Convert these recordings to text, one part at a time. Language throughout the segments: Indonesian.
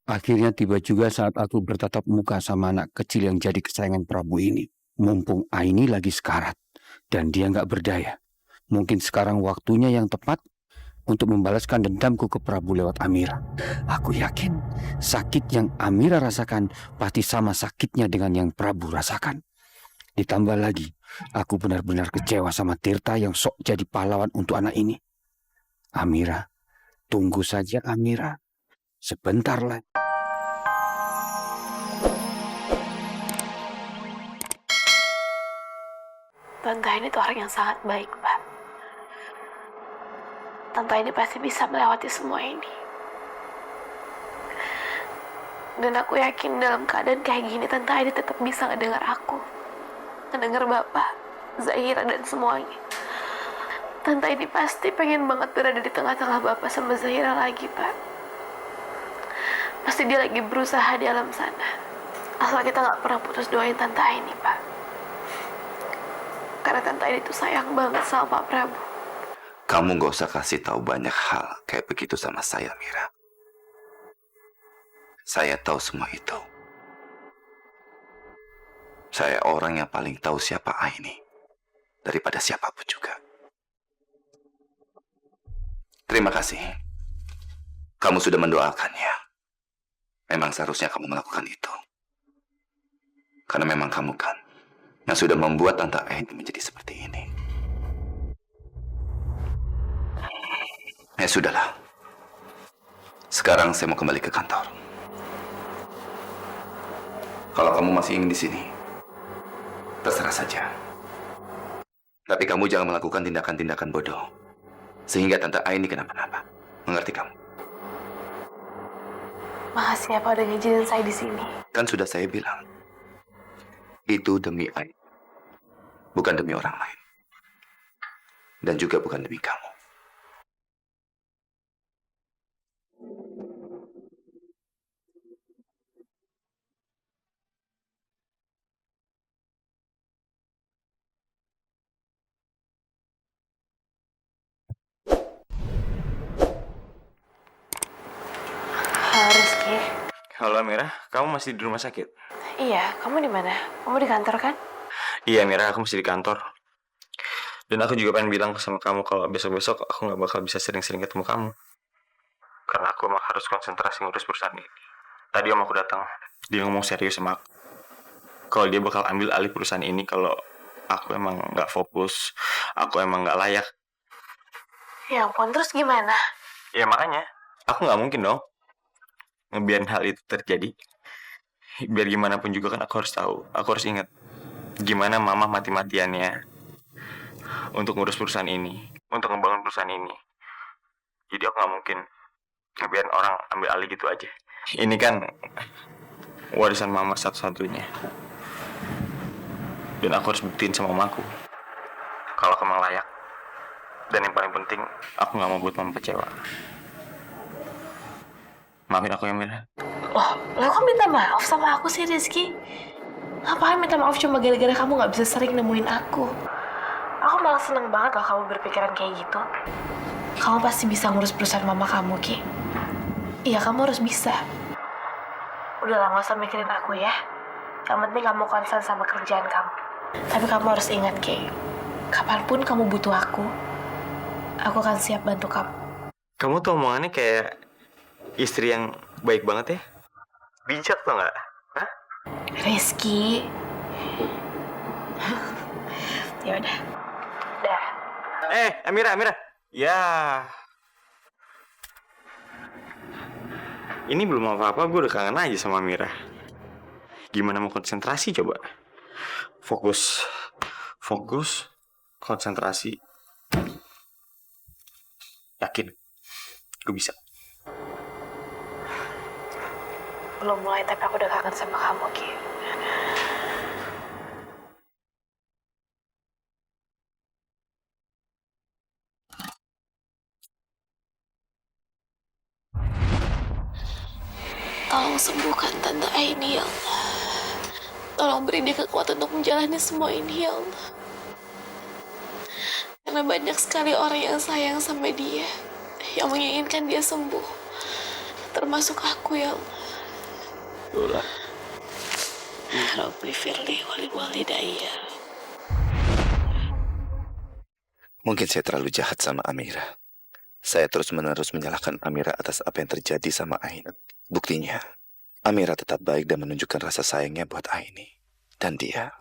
Akhirnya tiba juga saat aku bertatap muka sama anak kecil yang jadi kesayangan Prabu ini. Mumpung Aini lagi sekarat dan dia nggak berdaya. Mungkin sekarang waktunya yang tepat untuk membalaskan dendamku ke Prabu lewat Amira. Aku yakin sakit yang Amira rasakan pasti sama sakitnya dengan yang Prabu rasakan. Ditambah lagi, aku benar-benar kecewa sama Tirta yang sok jadi pahlawan untuk anak ini. Amira, tunggu saja Amira. Sebentar lagi. Tante ini tuh orang yang sangat baik, Pak. Tante ini pasti bisa melewati semua ini. Dan aku yakin dalam keadaan kayak gini, Tante ini tetap bisa ngedengar aku. Ngedengar Bapak, Zahira, dan semuanya. Tante ini pasti pengen banget berada di tengah-tengah Bapak sama Zahira lagi, Pak. Pasti dia lagi berusaha di alam sana. Asal kita gak pernah putus doain Tante ini, Pak. Karena Tante ini tuh sayang banget sama Pak Prabu. Kamu gak usah kasih tahu banyak hal kayak begitu sama saya, Mira. Saya tahu semua itu. Saya orang yang paling tahu siapa Aini daripada siapapun juga. Terima kasih. Kamu sudah mendoakannya. Memang seharusnya kamu melakukan itu. Karena memang kamu kan yang sudah membuat Tante Aini menjadi seperti ini. Ya sudahlah. Sekarang saya mau kembali ke kantor. Kalau kamu masih ingin di sini, terserah saja. Tapi kamu jangan melakukan tindakan-tindakan bodoh sehingga Tante Aini kenapa-napa. Mengerti kamu? Makasih ya Pak udah ngizinin saya di sini. Kan sudah saya bilang, itu demi Aini, bukan demi orang lain, dan juga bukan demi kamu. Halo Rizky. Halo Mira, kamu masih di rumah sakit? Iya, kamu di mana? Kamu di kantor kan? Iya Mira, aku masih di kantor. Dan aku juga pengen bilang sama kamu kalau besok-besok aku nggak bakal bisa sering-sering ketemu kamu. Karena aku emang harus konsentrasi ngurus perusahaan ini. Tadi om aku datang, dia ngomong serius sama aku. Kalau dia bakal ambil alih perusahaan ini kalau aku emang nggak fokus, aku emang nggak layak. Ya ampun, terus gimana? Ya makanya, aku nggak mungkin dong ngebiarin hal itu terjadi. Biar gimana pun juga kan aku harus tahu, aku harus ingat gimana mama mati-matiannya untuk ngurus perusahaan ini, untuk ngebangun perusahaan ini. Jadi aku nggak mungkin ngebiarin orang ambil alih gitu aja. Ini kan warisan mama satu-satunya. Dan aku harus buktiin sama mamaku kalau aku emang layak. Dan yang paling penting, aku nggak mau buat mama kecewa. Maafin aku ya Mira. Lo kok minta maaf sama aku sih Rizky? Ngapain minta maaf cuma gara-gara kamu gak bisa sering nemuin aku? Aku malah seneng banget kalau kamu berpikiran kayak gitu. Kamu pasti bisa ngurus perusahaan mama kamu, Ki. Iya, kamu harus bisa. Udah lah, gak usah mikirin aku ya. Yang penting kamu konsen sama kerjaan kamu. Tapi kamu harus ingat, Ki. Kapanpun kamu butuh aku akan siap bantu kamu. Kamu tuh omongannya kayak istri yang baik banget ya. Bijak tuh nggak? Hah? Rizky. Ya udah. Dah. Amira. Ya. Ini belum apa-apa, gue udah kangen aja sama Amira. Gimana mau konsentrasi coba? Fokus, konsentrasi. Yakin, gue bisa. Belum mulai, tapi aku udah kangen sama kamu, Ki. Tolong sembuhkan Tante Aini, ya Allah. Tolong beri dia kekuatan untuk menjalani semua ini, ya Allah. Karena banyak sekali orang yang sayang sama dia, yang menginginkan dia sembuh. Termasuk aku, ya Allah. Rabbi firli wali walidayya. Mungkin saya terlalu jahat sama Amira. Saya terus-menerus menyalahkan Amira atas apa yang terjadi sama Aini. Buktinya, Amira tetap baik dan menunjukkan rasa sayangnya buat Aini. Dan dia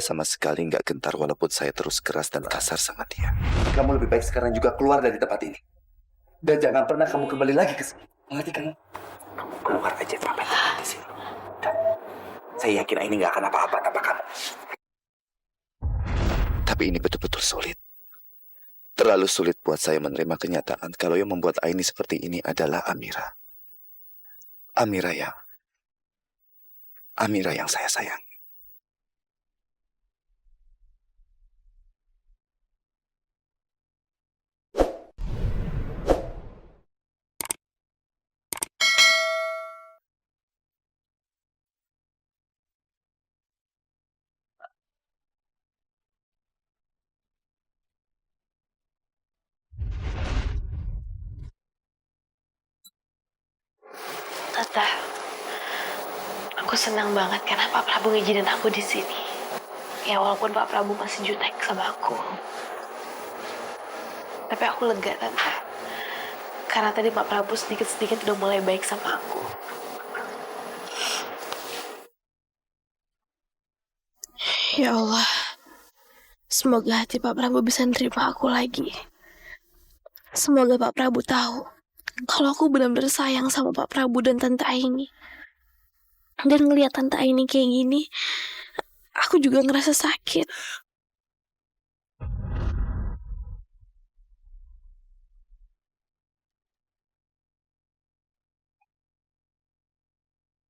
sama sekali nggak gentar walaupun saya terus keras dan kasar sama dia. Kamu lebih baik sekarang juga keluar dari tempat ini. Dan jangan pernah kamu kembali lagi ke sini. Mengerti kamu? Keluar aja sampai di sini. Dan saya yakin Aini nggak akan apa-apa tanpa kamu. Tapi ini betul-betul sulit. Terlalu sulit buat saya menerima kenyataan kalau yang membuat Aini seperti ini adalah Amira. Amira yang saya sayang. Tante, aku senang banget karena Pak Prabu ngizinin aku di sini. Ya walaupun Pak Prabu masih jutek sama aku. Tapi aku lega, Tante. Karena tadi Pak Prabu sedikit-sedikit udah mulai baik sama aku. Ya Allah, semoga hati Pak Prabu bisa nerima aku lagi. Semoga Pak Prabu tahu kalau aku benar-benar sayang sama Pak Prabu dan Tante Aini. Dan ngelihat Tante Aini kayak gini, aku juga ngerasa sakit.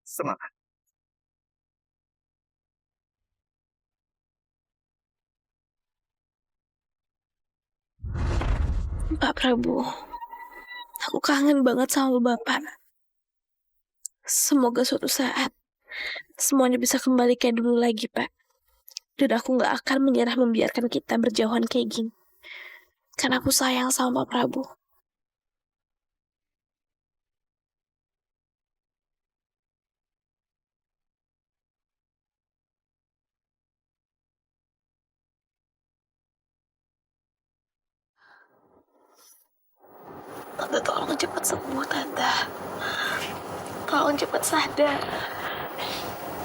Semangat. Pak Prabu, aku kangen banget sama Bapak. Semoga suatu saat semuanya bisa kembali kayak dulu lagi, Pak. Dan aku gak akan menyerah membiarkan kita berjauhan kayak gini. Karena aku sayang sama Pak Prabu. Tante tolong cepat sembuh, Tante. Tolong cepat sadar.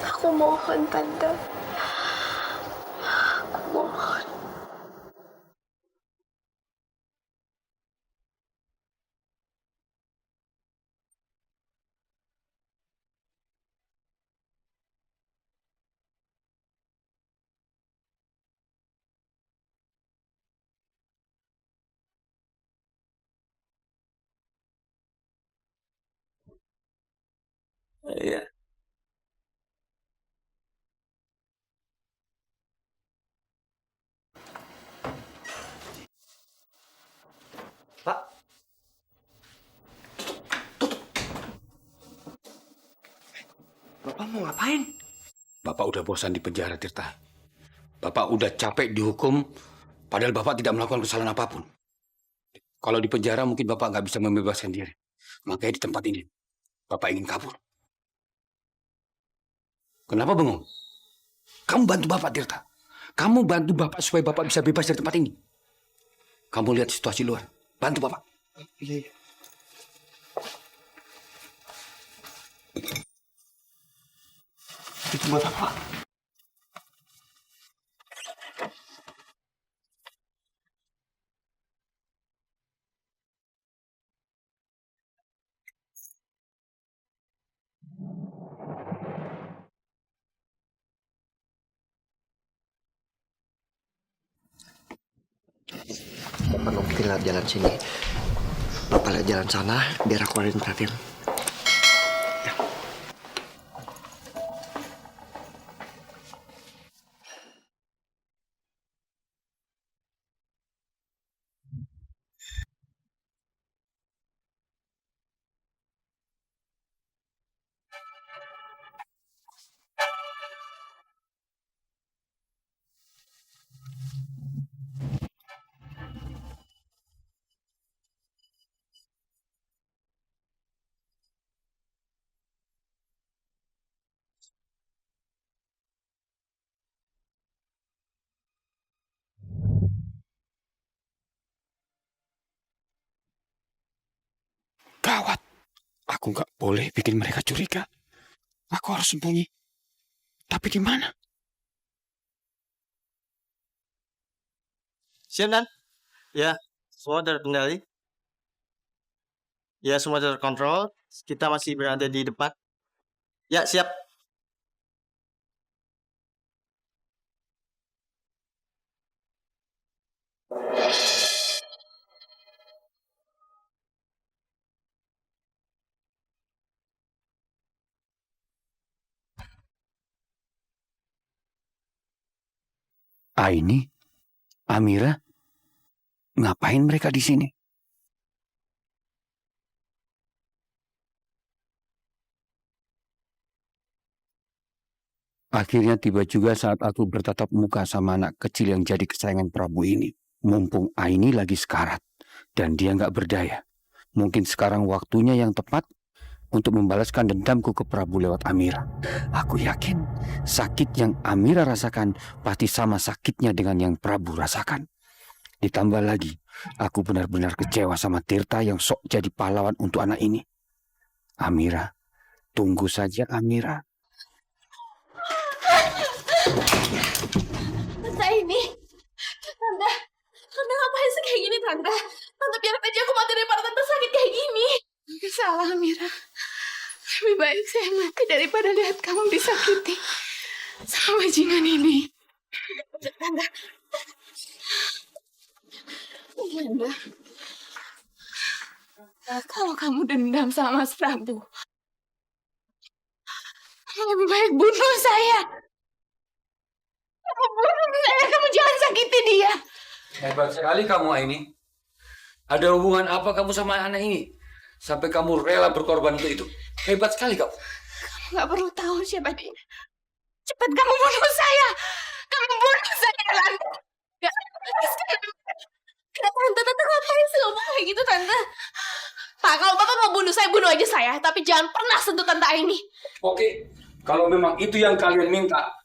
Aku mohon, Tante. Aku mohon. Iya. Pak, Bapak mau ngapain? Bapak udah bosan di penjara, Tirta. Bapak udah capek dihukum, padahal Bapak tidak melakukan kesalahan apapun. Kalau di penjara mungkin Bapak nggak bisa membebaskan diri. Makanya di tempat ini, Bapak ingin kabur. Kenapa bengong? Kamu bantu Bapak, Tirta. Kamu bantu Bapak supaya Bapak bisa bebas dari tempat ini. Kamu lihat situasi luar. Bantu Bapak. Iya. Itu buat apa? Bapak mungkin lihat jalan sini. Bapak lihat jalan sana, biar aku alihin perhatian. Gawat. Aku nggak boleh bikin mereka curiga. Aku harus sembunyi. Tapi di mana? Siap, Dan? Ya, semua terkendali. Ya, semua terkontrol. Kita masih berada di depan. Ya, siap. Aini, Amira, ngapain mereka di sini? Akhirnya tiba juga saat aku bertatap muka sama anak kecil yang jadi kesayangan Prabu ini. Mumpung Aini lagi sekarat dan dia nggak berdaya. Mungkin sekarang waktunya yang tepat untuk membalaskan dendamku ke Prabu lewat Amira. Aku yakin sakit yang Amira rasakan pasti sama sakitnya dengan yang Prabu rasakan. Ditambah lagi, aku benar-benar kecewa sama Tirta yang sok jadi pahlawan untuk anak ini. Amira, tunggu saja Amira. Tante ini, Tante ngapain sih kayak gini Tante? Tante biar aja aku mati daripada Tante sakit kayak gini. Salah, Mira. Lebih baik saya mati daripada lihat kamu disakiti sama bajingan ini. Tante, Yanda, kalau kamu dendam sama Mas Prabu, lebih baik bunuh saya. Kamu bunuh saya, kamu jangan sakiti dia. Hebat sekali kamu Aini. Ada hubungan apa kamu sama anak ini? Sampai kamu rela berkorban untuk itu. Hebat sekali kamu. Kamu gak perlu tahu siapa dia. Cepat kamu bunuh saya. Kamu bunuh saya, Landa. Tante ngapain sih ngomong kayak gitu Tante? Pak, kalau Bapak mau bunuh saya, bunuh aja saya. Tapi jangan pernah sentuh Tante Aini. Oke, kalau memang itu yang kalian minta,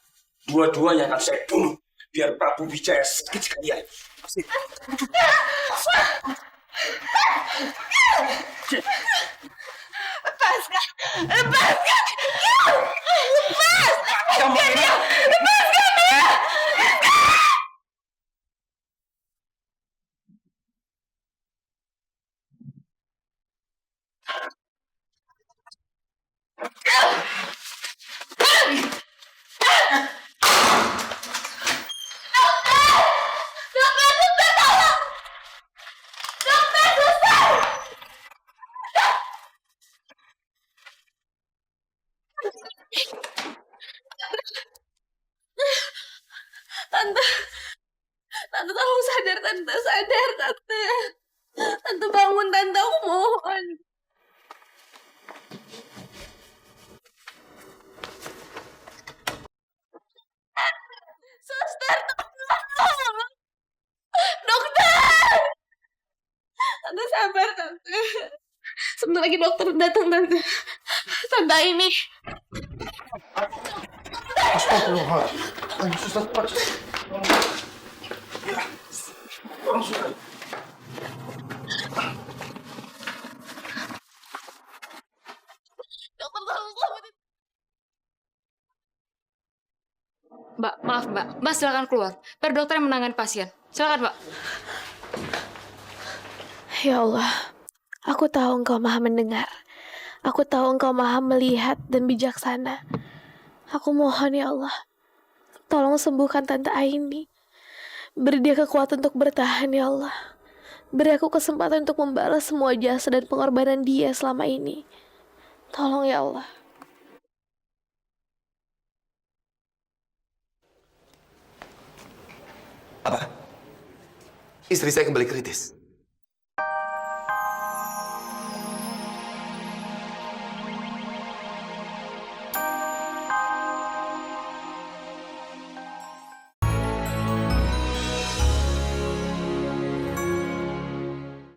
dua-duanya akan saya bunuh. Biar Prabu Wijaya sakit sekalian. Lepaskan. Lepaskan. Lepaskan dia. Tante tolong sadar Tante, sadar Tante. Tante bangun Tante, aku mohon. Suster, tolong. Dokter. Tante sabar Tante. Sebentar lagi dokter datang Tante. Tante ini. Astagfirullahaladzim. Suster, cepat. Dokter tolong selamatin. Mbak, maaf Mbak. Mbak silakan keluar. Biar dokter yang menangani pasien. Silakan Mbak. Ya Allah, aku tahu Engkau Maha mendengar. Aku tahu Engkau Maha melihat dan bijaksana. Aku mohon ya Allah, tolong sembuhkan Tante Aini. Beri dia kekuatan untuk bertahan ya Allah. Beri aku kesempatan untuk membalas semua jasa dan pengorbanan dia selama ini. Tolong ya Allah. Apa? Istri saya kembali kritis.